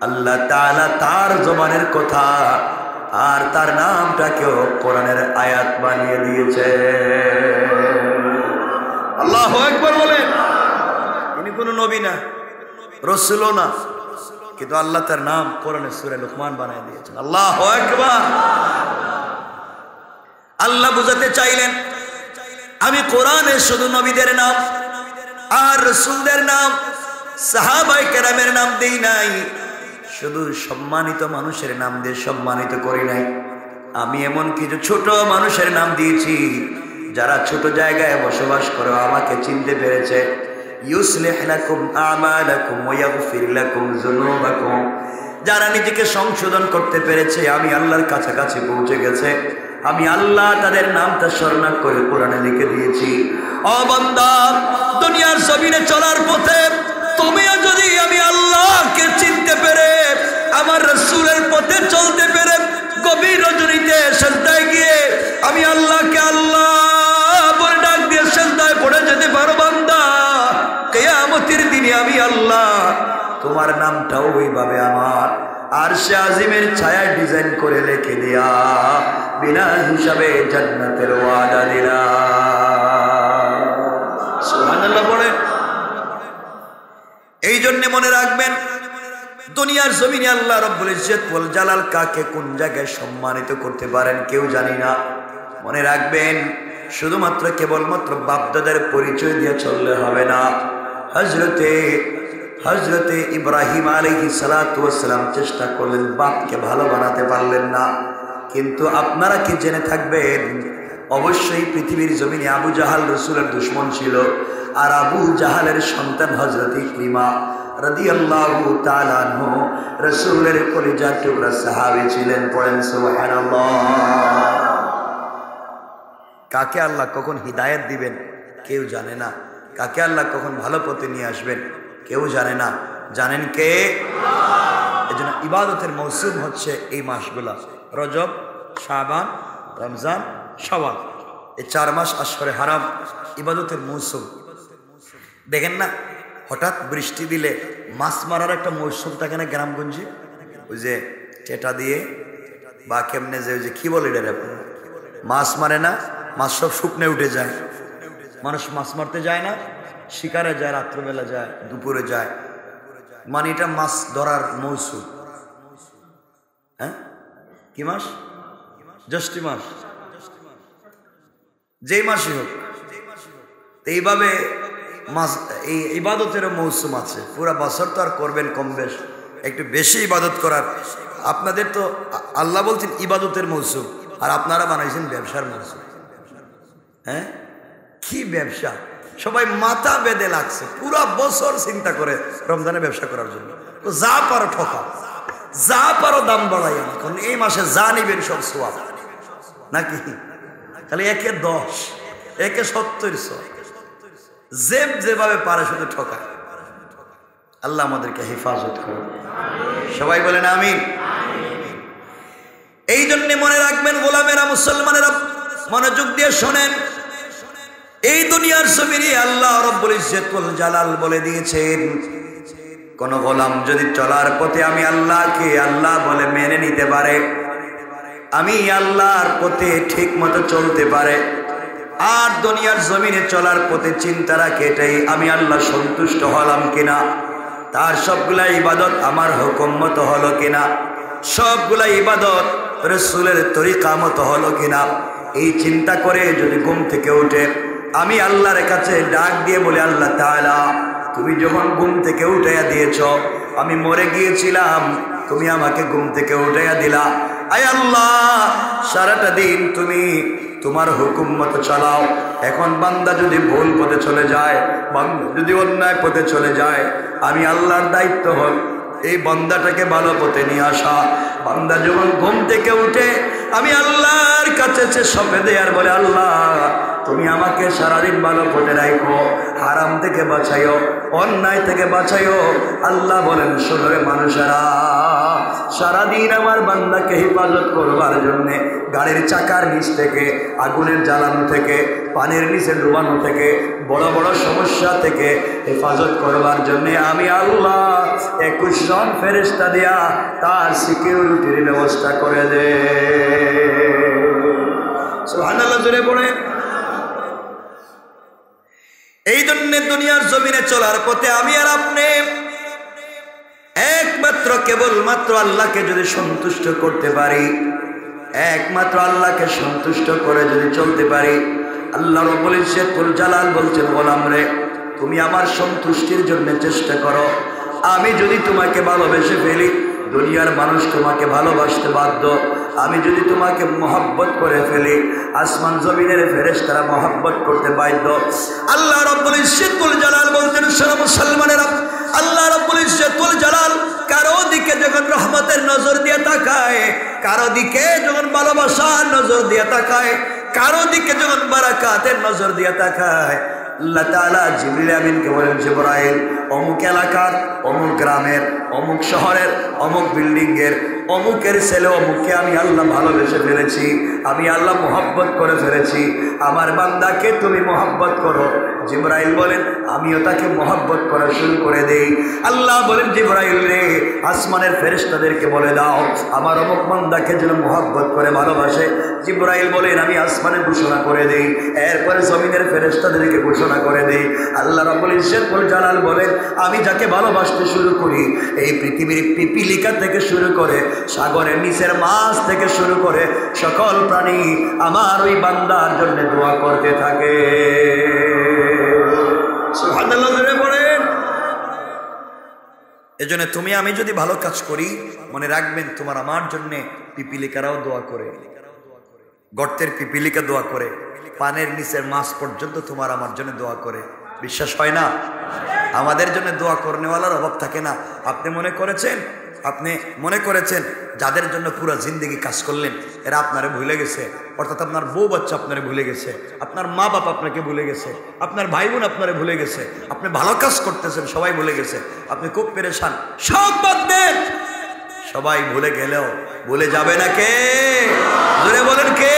আল্লাহ তাআলা তার জবানের কথা আর তার নামটাকেও কোরআনের আয়াত বানিয়ে দিয়েছে। আল্লাহু আকবার বলেন। তিনি কোনো নবী না, রাসূলও না, কিন্তু আল্লাহ তার নাম কোরআনের সূরা লুকমান বানিয়ে দিয়েছেন। আল্লাহু আকবার। আল্লাহ বুঝাতে চাইলেন, আমি কোরআনে শুধু নবীদের নাম আর রাসূলদের নাম, সাহাবায়ে কেরামের নাম দেই নাই, শুধু সম্মানিত মানুষের নাম দিয়ে সম্মানিত করি নাই। আমি এমন কিছু ছোট মানুষের নাম দিয়েছি যারা ছোট জায়গায় বসবাস করে আমাকে চিনতে পেরেছে। ইউসলিহ লাকুম আমালাকুম ওয়া ইয়াগফির লাকুম যুনুবাকুম, যারা নিজেকে সংশোধন করতে পেরেছে, আমি আল্লাহর কাছাকাছি পৌঁছে গেছে, আমি আল্লাহ তাদের নামটা স্মরণ করে কোরআনে লিখে দিয়েছি। ও বান্দা, দুনিয়ার জমিনে চলার পথে তুমিও যদি আমি আল্লাহকে চিনতে পেরে, আমার রাসূলের পথে চলতে পেরে, গভীর রজনীতে সিজদায় গিয়ে আমি আল্লাহকে আল্লাহ বলে ডাক দিয়ে সিজদায় পড়ে যেতে পারো বান্দা, কিয়ামতের দিনে আমি আল্লাহ তোমার নামটাও ওইভাবে আমার আরশে আজিমের ছায়ায় ডিজাইন করে লিখে দিয়া বিনা হিসাবে জান্নাতের ওয়াদা দিলাম। সুবহানাল্লাহ বলেন। এই জন্য মনে রাখবেন, দুনিয়ার জমিনে আল্লাহ রাব্বুল ইজ্জত ওয়াল জালাল কাকে কোন জায়গায় সম্মানিত করতে পারেন কেউ জানি না। মনে রাখবেন, শুধুমাত্র কেবলমাত্র বাপদাদার পরিচয় দিয়ে চললে হবে না। হযরতে ইব্রাহিম আলাইহিস সালাতু ওয়াস সালাম চেষ্টা করলেন, বাপকে ভালো বানাতে পারলেন না। কিন্তু আপনারা কি জেনে থাকবেন, অবশ্যই পৃথিবীর জমিনে আবু জাহাল রাসূলের দুশমন ছিল, আর আবু জাহালের সন্তান হযরত ইকরিমা রাদিয়াল্লাহু তাআলা আনহু রাসূলের কলিজার টুকরা সাহাবী ছিলেন। পড়েন সুবহানাল্লাহ। কাকে আল্লাহ কখন হিদায়াত দিবেন কেউ জানে না, কাকে আল্লাহ কখন ভালো পথে নিয়ে আসবেন কেউ জানে না। জানেন কে? এজন্য ইবাদতের মৌসুম হচ্ছে এই মাসগুলা, রজব, শাবান, রমজান, শাওয়াল। এই 4 মাস আশরে হারাম, ইবাদতের মৌসুম। দেখেন না, হঠাৎ বৃষ্টি দিলে মাছ মারার একটা মৌসুম থাকে না গ্রামগঞ্জে, ওই যে টেটা দিয়ে বা কেমনে যে ওই যে কি বলে এটা, মাছ মারে না, মাছ সব শুকনে উঠে যায়, মানুষ মাছ মারতে যায় না, শিকারে যায়, রাত্রবেলা যায়, দুপুরে যায়, মানে এটা মাছ ধরার মৌসুম। হ্যাঁ, কি মাস? জ্যৈষ্ঠ মাস, যেই মাসই হোক। এইভাবে মাস, এই ইবাদতেরও মৌসুম আছে। পুরা বছর তো আর করবেন কম বেশ, একটু বেশি ইবাদত করার। আপনাদের তো আল্লাহ বলছেন ইবাদতের মৌসুম, আর আপনারা বানাইছেন ব্যবসার মৌসুম। হ্যাঁ, কি ব্যবসা! সবাই মাথা বেঁধে লাগছে, পুরা বছর চিন্তা করে রমজানে ব্যবসা করার জন্য। তো যা পারো ঠকাও, যা পারো দাম বাড়াই, কারণ এই মাসে যা নিবেন সব সোয়াব নাকি? তাহলে 1-এ 10, 1-এ 70, যেভাবে পারে শুধু ঠকায়। আল্লাহ আমাদেরকে হেফাজত করুন, সবাই বলেন আমিন। এই জন্য মনে রাখবেন গোলামেরা, মুসলমানেরা মনোযোগ দিয়ে শোনেন, এই দুনিয়ার জমিনে আল্লাহ রব্বুল ইজ্জতুল জালাল বলে দিয়েছেন, কোন গোলাম যদি চলার পথে আমি আল্লাহকে আল্লাহ বলে মেনে নিতে পারে, আমি আল্লাহর পথে ঠিক মতো চলতে পারে, আর দুনিয়ার জমিনে চলার পথে চিন্তা রাখে এটাই আমি আল্লাহ সন্তুষ্ট হলাম কিনা, তার সবগুলা ইবাদত আমার হুকুম মতো হলো কিনা, সবগুলা ইবাদত রাসূলের তরিকা মতো হলো কিনা, এই চিন্তা করে যদি ঘুম থেকে উঠে আমি আল্লাহর কাছে ডাক দিয়ে বলে, আল্লাহ তাআলা তুমি যখন ঘুম থেকে উঠাইয়া দিয়েছ, আমি মরে গিয়েছিলাম, তুমি আমাকে ঘুম থেকে উঠাইয়া দিলা, আয় আল্লাহ সারাটা দিন তুমি তোমার হুকুম মতো চালাও। এখন বান্দা যদি ভুল পথে চলে যায়, বান্দা যদি অন্যায় পথে চলে যায়, আমি আল্লাহর দায়িত্ব হল এই বান্দাটাকে ভালো পথে নিয়ে আসা। বান্দা যখন ঘুম থেকে উঠে আমি আল্লাহর কাছে সঁপে দেয় আর বলে, আল্লাহ তুমি আমাকে সারাদিন ভালো পথে রাখো, হারাম থেকে বাঁচাইও, অন্যায় থেকে বাঁচাইও। আল্লাহ বলেন, শোনো মানুষেরা, সারাদিন আমার বান্দাকে হেফাজত করবার জন্য গাড়ির চাকার নিচ থেকে, আগুনের জ্বালানো থেকে, পানির নিচে ডুবানো থেকে, বড় বড় সমস্যা থেকে হেফাজত করবার জন্য আমি আল্লাহ 21 জন ফেরেশতা দিয়া তার সিকিউরিটির ব্যবস্থা করে দে। সুবহানাল্লাহ, জোরে পড়ে। এই জন্য দুনিয়ার জমিনে চলার পথে আমি আর আপনি একমাত্র কেবলমাত্র আল্লাহকে যদি সন্তুষ্ট করতে পারি, একমাত্র আল্লাহকে সন্তুষ্ট করে যদি চলতে পারি, আল্লাহ রাব্বুল ইজ্জতুল জালাল বলছেন, গোলাম রে তুমি আমার সন্তুষ্টির জন্য চেষ্টা করো, আমি যদি তোমাকে ভালোবেসে ফেলি, দুনিয়ার মানুষ তোমাকে ভালোবাসতে বাধ্য, আমি যদি তোমাকে মহব্বত করে ফেলি, আসমান জমিনের ফেরেশতারা মহব্বত করতে বাধ্য। আল্লাহ রাব্বুল ইজ্জতুল জালাল বলছেন, শোনো মুসলমানেরা, আল্লাহ রাব্বুল ইজ্জতুল জালাল কারো দিকে যখন রহমতের নজর দিয়ে তাকায়, কারো দিকে যখন ভালোবাসার নজর দিয়ে তাকায়, কারো দিকে যখন বারাকাতের নজর দিয়ে তাকায়, আল্লাহ তাআলা জিবরিল আমিনকে বলেন, জিবরাইল অমুক এলাকার, অমুক গ্রামের, অমুক শহরের, অমুক বিল্ডিংয়ের, অমুকের ছেলে অমুককে আমি আল্লাহ ভালোবেসে ফেলেছি, আমি আল্লাহ মহব্বত করে ফেলেছি, আমার বান্দাকে তুমি মহব্বত করো। জিবরাইল বলেন, আমিও তাকে মহব্বত করা শুরু করে দেই। আল্লাহ বলেন, জিবরাইল রে আসমানের ফেরেশতাদেরকে বলে দাও আমার অমুক বান্দাকে যেন মহব্বত করে ভালোবাসে। জিবরাইল বলেন, আমি আসমানে ঘোষণা করে দেই, এরপরে জমিনের ফেরেশতাদেরকে ঘোষণা করে দেই। আল্লাহ রাব্বুল ইজ্জতুল জালাল বলেন, আমি যাকে ভালোবাসতে শুরু করি, এই পৃথিবীর পিপিলিকা থেকে শুরু করে সাগরের নিচের মাছ থেকে শুরু করে সকল প্রাণী আমার ওই বান্দার জন্য দোয়া করতে থাকে। সুবহানাল্লাহ, জোরে পড়েন। এজন্য তুমি আমি যদি ভালো কাজ করি, মনে রাখবেন তোমার আমার জন্য পিপিলিকারাও দোয়া করে, গর্তের পিপিলিকা দোয়া করে, পানের নিচের মাছ পর্যন্ত তোমার আমার জন্য দোয়া করে। বিশ্বাস হয় না? আমাদের জন্য দোয়া করনেওয়ালার অভাব থাকে না। আপনি মনে করেছেন যাদের জন্য পুরো জিন্দগি কাজ করলেন এরা আপনারে ভুলে গেছে, অর্থাৎ আপনার বউ বাচ্চা আপনারে ভুলে গেছে, আপনার মা বাপ আপনাকে ভুলে গেছে, আপনার ভাই বোন আপনারে ভুলে গেছে, আপনি ভালো কাজ করতেছেন সবাই ভুলে গেছে, আপনি খুব পেরেশান। সব বাদ দেন, সবাই ভুলে গেলেও ভুলে যাবে না কে? জোরে বলেন কে?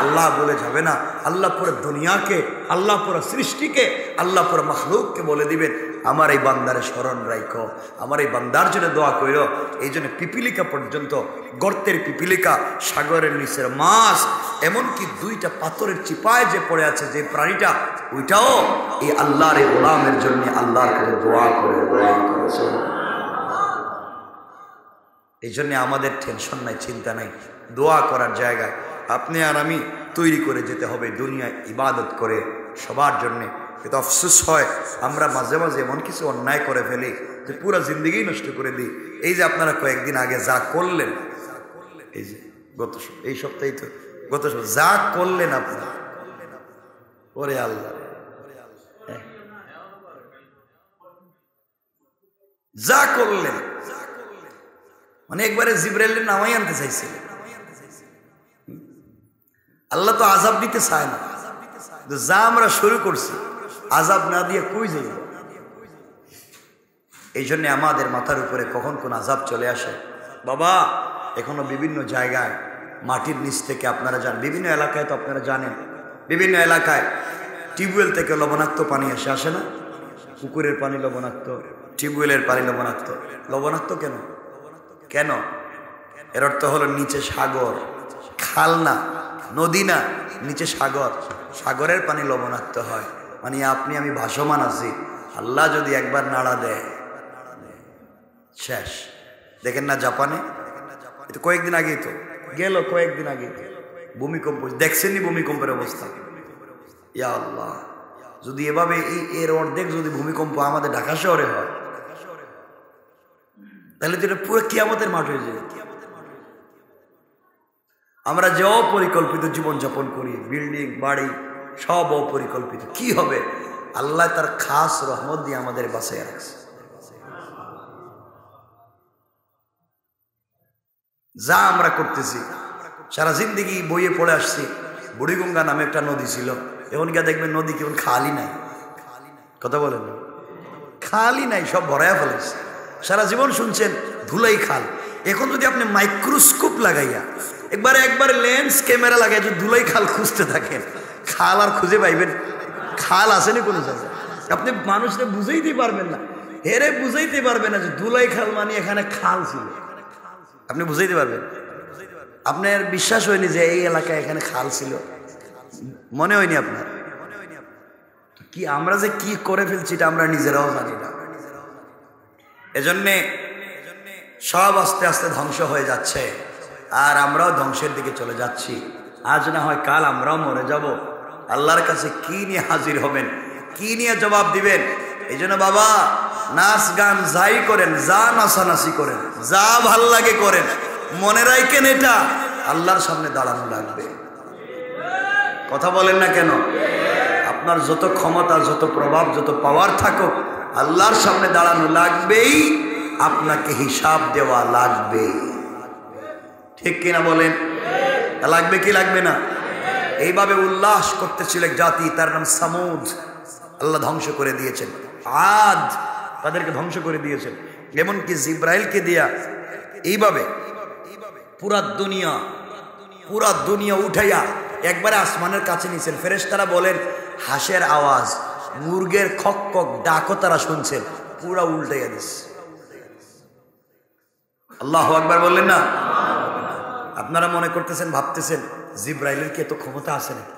আল্লাহ বলে যাবে না। আল্লাহ পুরো দুনিয়াকে, আল্লাহ পুরো সৃষ্টিকে, আল্লাহ পুরো মাখলুককে বলে দিবেন আমার এই বান্দারে স্মরণ রাখো, আমার এই বান্দার জন্য দোয়া কইরো। এই জন্য পিপিলিকা পর্যন্ত, গর্তের পিপিলিকা, সাগরের নিচের মাছ, এমনকি দুইটা পাথরের চিপায় যে পড়ে আছে যে প্রাণীটা, ওইটাও এই আল্লাহর এই গোলামের জন্য আল্লাহর কাছে দোয়া করে করেছে। এই জন্য আমাদের টেনশন নাই, চিন্তা নাই। দোয়া করার জায়গায় আপনি আর আমি তৈরি করে যেতে হবে দুনিয়ায় ইবাদত করে সবার জন্যে। কিন্তু আফসোস হয় আমরা মাঝে মাঝে এমন কিছু অন্যায় করে ফেলি যে পুরো জিন্দগি নষ্ট করে দিই। এই যে আপনারা কয়েকদিন আগে যা করলেন, এই যে এই সপ্তাহে তো গত সপ্তাহে যা করলেন আপনারা, ওরে আল্লাহ, যা করলেন, মানে একবারে জিবরাইলের নামাই আনতে চাইছিলেন। আল্লাহ তো আযাব দিতে চায় না, যা আমরা শুরু করছি আযাব না দিয়ে কই যাইব। এই জন্য আমাদের মাথার উপরে কখন কোন আযাব চলে আসে। বাবা এখনো বিভিন্ন জায়গায় মাটির নিচ থেকে আপনারা যান, বিভিন্ন এলাকায় তো আপনারা জানেন, বিভিন্ন এলাকায় টিউবওয়েল থেকে লবণাক্ত পানি আসে না? পুকুরের পানি লবণাক্ত, টিউবওয়েলের পানি লবণাক্ত। লবণাক্ত কেন? কেন? এর অর্থ হলো নিচে সাগর, খাল না, নদী না, নিচে সাগর, সাগরের পানি লবণাক্ত হয়। মানে আপনি আমি ভাসমান আছি, আল্লাহ যদি একবার নাড়া দেয় শেষ। দেখেন না জাপানে, এটা কয়েকদিন আগেই তো গেল, কয়েকদিন আগে ভূমিকম্প দেখছেননি? ভূমিকম্পের অবস্থা, ইয়া আল্লাহ, যদি এভাবে এর অর্ধেক যদি ভূমিকম্প আমাদের ঢাকা শহরে হয় তাহলে তো এটা পুরো কিয়ামতের মাঠ হয়ে যাবে। আমরা যে অপরিকল্পিত জীবনযাপন করি, বিল্ডিং বাড়ি সব অপরিকল্পিত, কি হবে? আল্লাহ তার খাস রহমত দিয়ে আমাদের বাঁচিয়ে রাখছে। যা আমরা করতেছি সারা জিন্দেগি বইয়ে পড়ে আসছি, বুড়িগঙ্গা নামে একটা নদী ছিল, এখন গিয়ে দেখবেন নদী কেবল খালি নাই। কথা বলেন, খালি নাই, সব ভরাইয়া ফেলেছে। সারা জীবন শুনছেন ধুলাই খাল, এখন যদি আপনি মাইক্রোস্কোপ লাগাইয়া একবারে লেন্স ক্যামেরা লাগাই যদি ধুলাই খাল খুঁজতে থাকেন, খাল আর খুঁজে পাইবেন? খাল আসেনি কোনো জায়গায়। আপনি মানুষকে বুঝাইতে পারবেন না, হেরে বুঝাইতে পারবেন না যে ধুলাই খাল মানে এখানে খাল ছিল। আপনি বুঝাইতে পারবেন? আপনার বিশ্বাস হয়নি যে এই এলাকায় এখানে খাল ছিল? মনে হয়নি আপনার? কি আমরা যে কি করে ফেলছি এটা আমরা নিজেরাও জানি না। এজন্যে সব আস্তে আস্তে ধ্বংস হয়ে যাচ্ছে, আর আমরাও ধ্বংসের দিকে চলে যাচ্ছি। আজ না হয় কাল আমরাও মরে যাব। আল্লাহর কাছে কি নিয়ে হাজির হবেন, কি নিয়ে জবাব দিবেন? এই জন্য বাবা, নাচ গান যাই করেন, যা নাচানাচি করেন, যা ভাল লাগে করেন, মনে রাখেন এটা আল্লাহর সামনে দাঁড়ানো লাগবে। কথা বলেন না কেন? আপনার যত ক্ষমতা, যত প্রভাব, যত পাওয়ার থাকুক, আল্লাহর সামনে দাঁড়ানো লাগবেই, আপনাকে হিসাব দেওয়া লাগবে। ঠিক কিনা বলেন? লাগবে কি লাগবে না? এইভাবে উল্লাস করতেছিল এক জাতি, তার নাম সামুদ। আল্লাহ ধ্বংস করে দিয়েছেন। আদ, তাদেরকে ধ্বংস করে দিয়েছেন। এমনকি জিব্রাইলকে দিয়া এইভাবে পুরা দুনিয়া উঠাইয়া একবারে আসমানের কাছে নিয়েছেন। ফেরেশতারা বলেন হাঁসের আওয়াজ, মুরগের খক খক ডাকও তারা শুনছেন, পুরা উল্টাইয়া দিচ্ছে। আল্লাহু আকবার বললেন না? আপনারা মনে করতেছেন, ভাবতেছেন জিব্রাইলের কি এত ক্ষমতা আছে নাকি?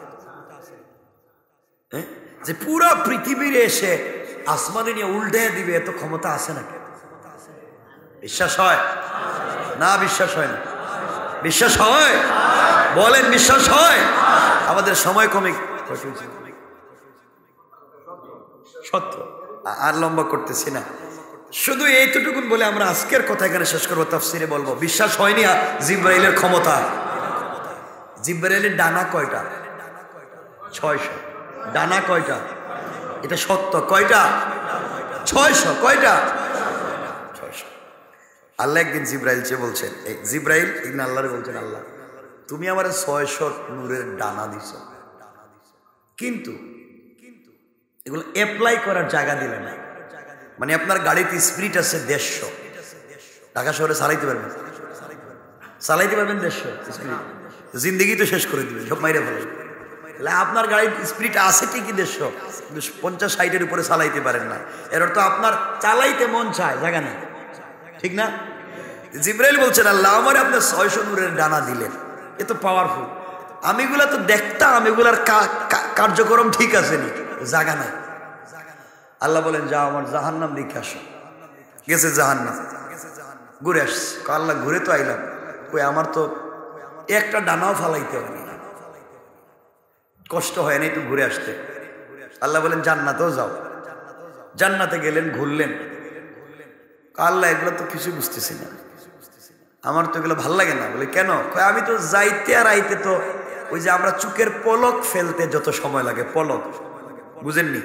যে পুরা পৃথিবীর এসে আসমানে নিয়ে উল্টাইয়া দিবে, এত ক্ষমতা আছে নাকি? বিশ্বাস হয় না? বিশ্বাস হয় না? বিশ্বাস হয়? বলেন বিশ্বাস হয়? আমাদের সময় কমে, সত্য আর লম্বা করতেছি না, শুধু এইটুকুন বলে আমরা আজকের কথা এখানে শেষ করবো। তাফসিরে বলবো বিশ্বাস হয়নি জিব্রাইলের ক্ষমতা। জিব্রাইলের ডানা কয়টা? 600। ডানা কয়টা? এটা সত্য। কয়টা? 600। কয়টা? 600। আল্লাহ একদিন জিব্রাইল চেয়ে বলছেন, জিব্রাইল একদিন আল্লাহরে বলছেন, আল্লাহ তুমি আমার 600 নূরের ডানা দিছ, কিন্তু এগুলো অ্যাপ্লাই করার জায়গা দিলে না। মানে আপনার গাড়িতে স্পিড আছে 150, ঢাকা শহরে চালাইতে পারবেন? চালাইতে পারবেন 150 স্পিড? জিন্দগি তো শেষ করে দিবেন, সব মাইরে ফেলেন। তাহলে আপনার গাড়ির স্পিড আছে ঠিকই 150, কিন্তু 50-60-এর উপরে চালাইতে পারেন না। এর অর্থ আপনার চালাইতে মন চায়, জায়গা নেই, ঠিক না? জিবরাইল বলছেন আল্লাহ আমার আপনি 600 নূরের ডানা দিলেন, এ তো পাওয়ারফুল। আমিগুলা তো দেখতাম, এগুলার কার্যক্রম ঠিক আছে নি, জায়গা নাই। আল্লাহ বলেন যাও আমার জাহান্নাম দেখে আসো। গেছে জাহান্নাম, ঘুরে আসছে। আল্লাহ ঘুরে তো আইলাম, কই আমার তো একটা ডানাও ফালাইতে হবে না, কষ্ট হয় নাই তো ঘুরে আসতে। আল্লাহ বলেন জান্নাতেও যাও। জান্নাতে গেলেন, ঘুরলেন। আল্লাহ এগুলো তো কিছু বুঝতেছি না, আমার তো এগুলো ভাল লাগে না। বলে কেন? আমি তো যাইতে আর আইতে তো ওই যে আমরা চুকের পলক ফেলতে যত সময় লাগে, পলক বুঝেননি,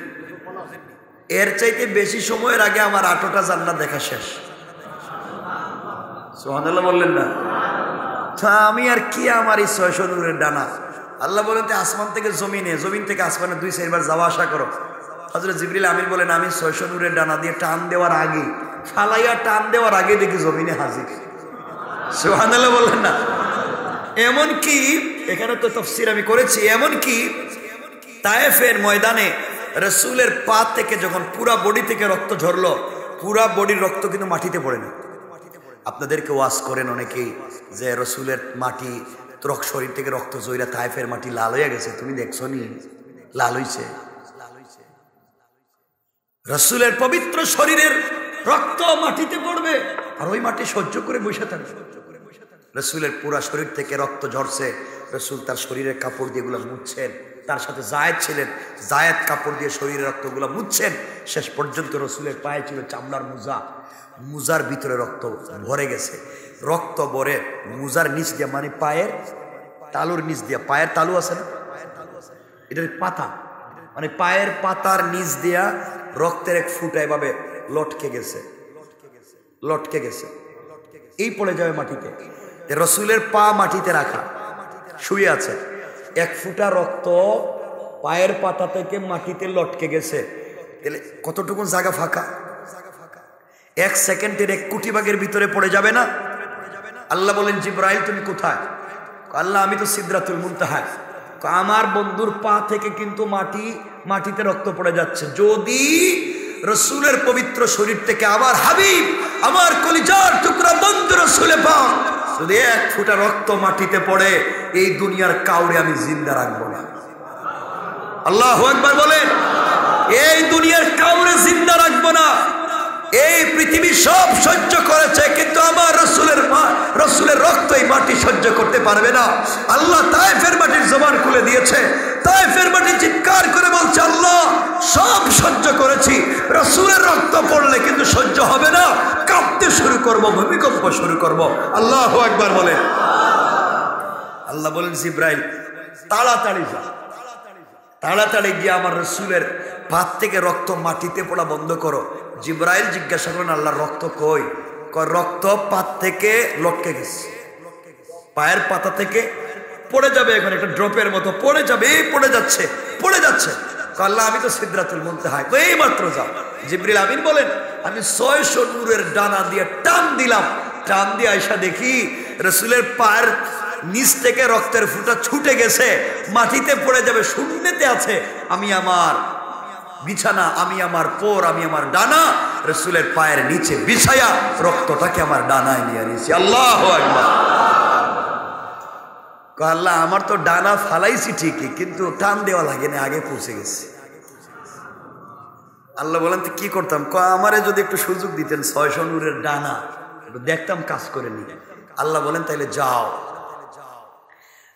এর চাইতে বেশি সময়ের আগে আমার 8টা জান্নাত দেখা শেষ। সুবহানাল্লাহ বললেন না? আমি আর কি আমার এই 600 নূরের ডানা। আল্লাহ বলেন তো আসমান থেকে জমিনে, জমিন থেকে আসমানে 2-4 বার যাওয়া আসা করো। হযরত জিবরিল আমিন বলেন আমি 600 নূরের ডানা দিয়ে টান দেওয়ার আগে, ফালাইয়া টান দেওয়ার আগে দেখি জমিনে হাজির। সুবহানাল্লাহ বললেন না? এমন কি, এখানে তো তাফসীর আমি করেছি, এমন কি তায়েফের ময়দানে রাসূলের পা থেকে যখন পুরা বডি থেকে রক্ত ঝরলো, পুরা বডির রক্ত কিন্তু মাটিতে পড়েনি। আপনাদেরকে ওয়াজ করেন অনেকেই যে রাসূলের মাটি শরীর থেকে রক্ত জইরা তায়েফের মাটি লাল হয়ে গেছে, তুমি দেখছো নি? লাল হইছে। রাসূলের পবিত্র শরীরের রক্ত মাটিতে পড়বে আর ওই মাটি সহ্য করে বসে থাকবে। রাসূলের পুরা শরীর থেকে রক্ত ঝরছে, রাসূল তার শরীরের কাপড় দিয়ে এগুলো মুছছেন। তার সাথে জায়েদ ছিলেন, জায়েদ কাপড় দিয়ে শরীরের রক্তগুলো মুছছেন। শেষ পর্যন্ত রাসূলের পায়ে ছিল চামড়ার মোজা, মুজার ভিতরে রক্ত ভরে গেছে। রক্ত ভরে মুজার নিচ দিয়ে, মানে পায়ের তালুর নিচ দিয়ে, পায়ের তালু আছে না, এটার পাতা, মানে পায়ের পাতার নিচ দিয়া রক্তের এক ফুটা এভাবে লটকে গেছে, লটকে গেছে, এই পড়ে যাবে মাটিতে। রাসূলের পা মাটিতে রাখা, শুয়ে আছে, এক ফুটা রক্ত পায়ের পাতা থেকে মাটিতে লটকে গেছে। তাহলে কতটুকু জায়গা ফাঁকা? 1 সেকেন্ডের 1 কোটি ভাগের ভিতরে পড়ে যাবে না? আল্লাহ বলেন জিবরাইল তুমি কোথায়? আল্লাহ আমি তো সিদরাতুল মুনতাহা। আমার বন্ধুর পা থেকে কিন্তু মাটিতে রক্ত পড়ে যাচ্ছে। যদি রাসূলের পবিত্র শরীর থেকে আমার হাবিব, আমার কলিজার টুকরা বন্ধু রাসূলে পাক যদি 1 ফুটা রক্ত মাটিতে পড়ে, এই দুনিয়ার কাউরে আমি জিন্দা রাখবো না। আল্লাহু আকবার বলেন। এই দুনিয়ার কাউরে জিন্দা রাখবো না। এই পৃথিবী সব সহ্য করেছে, কিন্তু আমার রাসূলের রক্ত এই মাটি সহ্য করতে পারবে না। আল্লাহ তায়েফের মাটির জবান খুলে দিয়েছে। তায়েফের মাটি চিৎকার করে বলছে আল্লাহ সব সহ্য করেছি, রাসূলের রক্ত পড়লে কিন্তু সহ্য হবে না, কাঁপতে শুরু করব, ভূমিকম্প শুরু করব। আল্লাহু আকবার বলেন। আল্লাহ বলেন জিবরাইল তাড়াতাড়ি যা, তাড়াতাড়ি গিয়ে আমার রাসূলের পা থেকে রক্ত মাটিতে পড়া বন্ধ করো। জিবরাইল জিজ্ঞাসা করেন আল্লাহ রক্ত কই? রক্ত পা থেকে লটকে গেছে, পায়ের পাতা থেকে পড়ে যাবে, এখন একটা ড্রপের মতো পড়ে যাবে, পড়ে যাচ্ছে, পড়ে যাচ্ছে। আল্লাহ আমি তো সিদরাতুল মুনতাহা, এই মাত্র যাও। জিবরিল আমিন বলেন আমি 600 নূরের ডানা দিয়ে টান দিলাম, টান দিয়ে আয়সা দেখি রাসূলের পায়ের নিচ থেকে রক্তের ফুটা ছুটে গেছে, মাটিতে পড়ে যাবে, শূন্যতে আছে। আমি আমার বিছানা, আমি আমার পোর, আমি আমার ডানা রাসূলের পায়ের নিচে বিছায়া রক্তটাকে আমার ডানায় নিয়ে নিয়েছি। আল্লাহু আকবার। আল্লাহ আমার তো ডানা ফালাইছি ঠিকই, কিন্তু টান দেওয়া লাগে না, আগে পৌঁছে গেছে। আল্লাহ বলেন তো কি করতাম? আমারে যদি একটু সুযোগ দিতেন 600 নূরের ডানা একটু দেখতাম কাজ করে নিয়ে। আল্লাহ বলেন তাইলে যাও,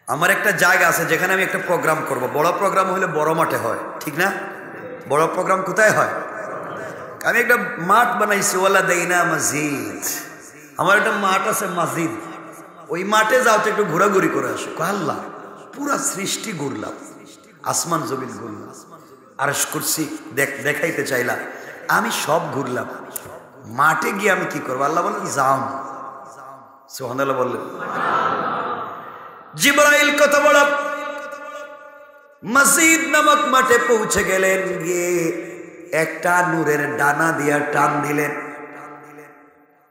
আমার একটা জায়গা আছে যেখানে আমি একটা প্রোগ্রাম করব। বড় প্রোগ্রাম হলে বড় মাঠে হয়, ঠিক না? বড় প্রোগ্রাম কোথায় হয়? আমি একটা মাঠ বানাইছি, ওয়ালা দেইনা মসজিদ, আমার একটা মাঠ আছে মসজিদ, ওই মাঠে যাও তো একটু ঘোরাঘুরি করে আসো। আল্লাহ পুরা সৃষ্টি ঘুরলাম, আসমান জমিন ঘুরলাম, আরশ কুরসি দেখাইতে চাইলাম, আমি সব ঘুরলাম, মাঠে গিয়ে আমি কি করবো? আল্লাহ বলেন যাও। সুবহানাল্লাহ বললেন। জিবরাইল কত বড় মসজিদ নামক মাঠে পৌঁছে গেলেন, গিয়ে একটা নূরের ডানা দিয়া টান দিলেন।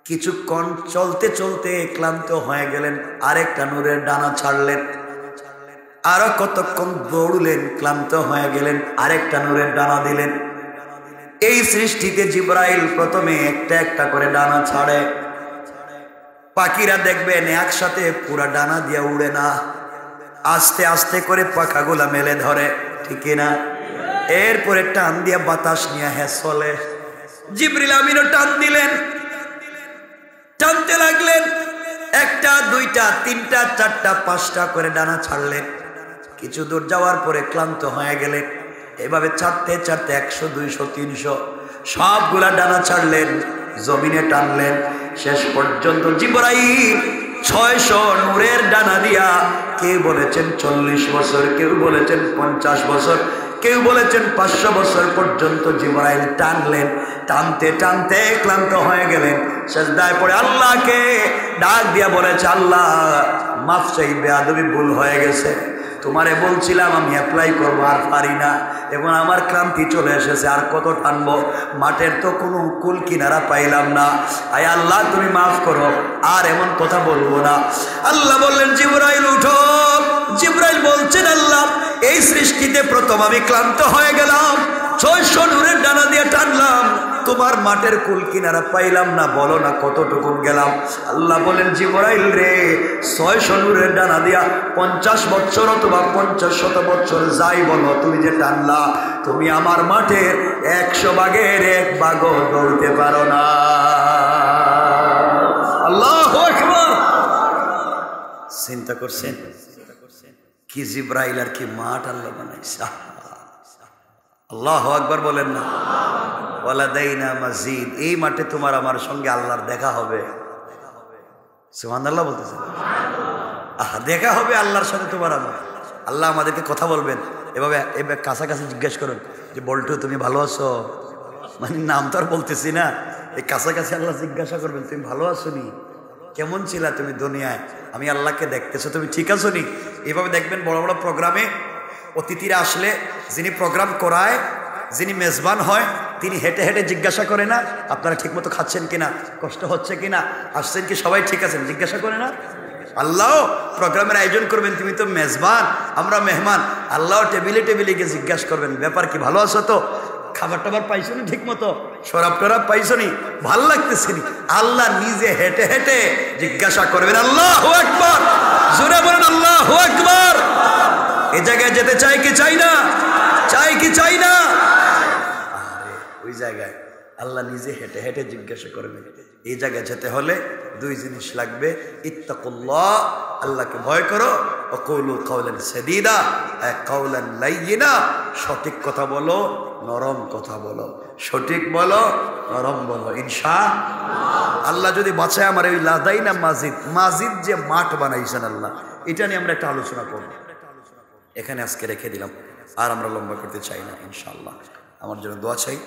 কিছুক্ষণ চলতে চলতে ক্লান্ত হয়ে গেলেন, আরেকটা নূরের ডানা ছাড়লেন। আরো কতক্ষণ দৌড়লেন, ক্লান্ত হয়ে গেলেন, আরেকটা নূরের ডানা দিলেন। এই সৃষ্টিতে জিবরাইল প্রথমে একটা একটা করে ডানা ছাড়ে। পাখিরা দেখবেন একসাথে পুরা ডানা দিয়ে উড়ে না, আস্তে আস্তে করে পাখাগুলা মেলে ধরে, ঠিক না? এরপরে টান দিয়া বাতাস নিয়ে চলে। জিবরিল আমিনও টান দিলেন, টানতে লাগলেন। একটা, দুইটা, তিনটা, চারটা, পাঁচটা করে ডানা ছাড়লেন। কিছু দূর যাওয়ার পরে ক্লান্ত হয়ে গেলেন। এভাবে ছাড়তে ছাড়তে 100, 200, 300 সবগুলা ডানা ছাড়লেন, জমিনে টানলেন। শেষ পর্যন্ত জিবরাইল 600 নূরের ডানা দিয়া, কেউ বলেছেন 40 বছর, কেউ বলেছেন 50 বছর, কেউ বলেছেন 500 বছর পর্যন্ত জিবরাইল টানলেন। টানতে টানতে ক্লান্ত হয়ে গেলেন। সিজদায় পড়ে আল্লাহকে ডাক দিয়া বলেছে, আল্লাহ মাফ চাই, বেয়াদবি ভুল হয়ে গেছে। তোমারে বলছিলাম আমি অ্যাপ্লাই করবো, আর পারি না। এবং আমার ক্লান্তি চলে এসেছে, আর কত টানবো? মাঠের তো কোনো কুল কিনারা পাইলাম না। আয় আল্লাহ তুমি মাফ করো, আর এমন কথা বলবো না। আল্লাহ বললেন, জিবরাইল উঠো। জিবরাইল বলছেন, আল্লাহ এই সৃষ্টিতে প্রথম আমি ক্লান্ত হয়ে গেলাম, 600 নূরের ডানা দিয়ে টানলাম, তোমার মাঠের কুল কিনারা পাইলাম না, বলো না কতটুকুন গেলাম? আল্লাহ বলেন, জিবরাইল রে, 600 নূরের ডানা দিয়া 50 বছর অথবা 50 বছর যাই বলো, তুমি যে টানলা, তুমি আমার মাঠের 100 ভাগের 1 ভাগও দৌড়তে পারো না। আল্লাহু আকবার। চিন্তা করছেন কি জিবরাইল আর কি মাঠ আল্লাহ বানাইছে। আল্লাহু আকবার বলেন না? ওয়ালাদাইনা মাজিদ। এই মাঠে তোমার আমার সঙ্গে আল্লাহর দেখা হবে। সুবহানাল্লাহ বলতেছেন? দেখা হবে আল্লাহর সাথে তোমার আমার। আল্লাহ আমাদেরকে কথা বলবেন। এভাবে কাছাকাছি জিজ্ঞেস করুন যে, বল্টু তুমি ভালো আছো? মানে নাম তো আর বলতেছি না, এই কাছাকাছি আল্লাহ জিজ্ঞাসা করবেন, তুমি ভালো আছো নি? কেমন ছিলা তুমি দুনিয়ায়? আমি আল্লাহকে দেখতেছো, তুমি ঠিক আছো নি? এভাবে দেখবেন বড় বড় প্রোগ্রামে অতিথিরা আসলে, যিনি প্রোগ্রাম করায়, যিনি মেজবান হয়, তিনি হেঁটে হেঁটে জিজ্ঞাসা করে না আপনারা ঠিকমতো খাচ্ছেন কিনা, কষ্ট হচ্ছে কিনা, আসছেন কি সবাই ঠিক আছেন, জিজ্ঞাসা করে না? আল্লাহ প্রোগ্রামের আয়োজন করবেন, তুমি তো মেজবান, আমরা মেহমান। আল্লাহ টেবিলে টেবিলে গিয়ে জিজ্ঞাসা করবেন, ব্যাপার কি, ভালো আছো তো? খাবার টাবার পাইছো নি ঠিক মতো? শরাব টরাব পাইছো নি? ভাল লাগতেছে নি? আল্লাহ নিজে হেঁটে হেঁটে জিজ্ঞাসা করবেন। আল্লাহু আকবার, জোরে বলেন আল্লাহু আকবার। এই জায়গায় যেতে চাই কি চাই না? চাই কি চাই না? আরে ওই জায়গায় আল্লাহ নিজে হেঁটে হেঁটে জিজ্ঞাসা করবেন। এই জায়গায় যেতে হলে 2 জিনিস লাগবে, ইত্তাকুল্লাহ, আল্লাহকে ভয় করো, ওয়া কুলু কাওলান সাদীদা, কাওলান লাইয়িনা, সঠিক কথা বলো, নরম কথা বলো, সঠিক বলো, নরম বলো, ইনশাআল্লাহ। আল্লাহ যদি বাঁচায় আমার ওই লাদাইনা মাজিদ, মাজিদ যে মাঠ বানাইছেন আল্লাহ, এটা নিয়ে আমরা একটা আলোচনা করব। এখানে আজকে রেখে দিলাম, আর আমরা লম্বা করতে চাই না। ইনশাআল্লাহ আমার জন্য দোয়া চাই।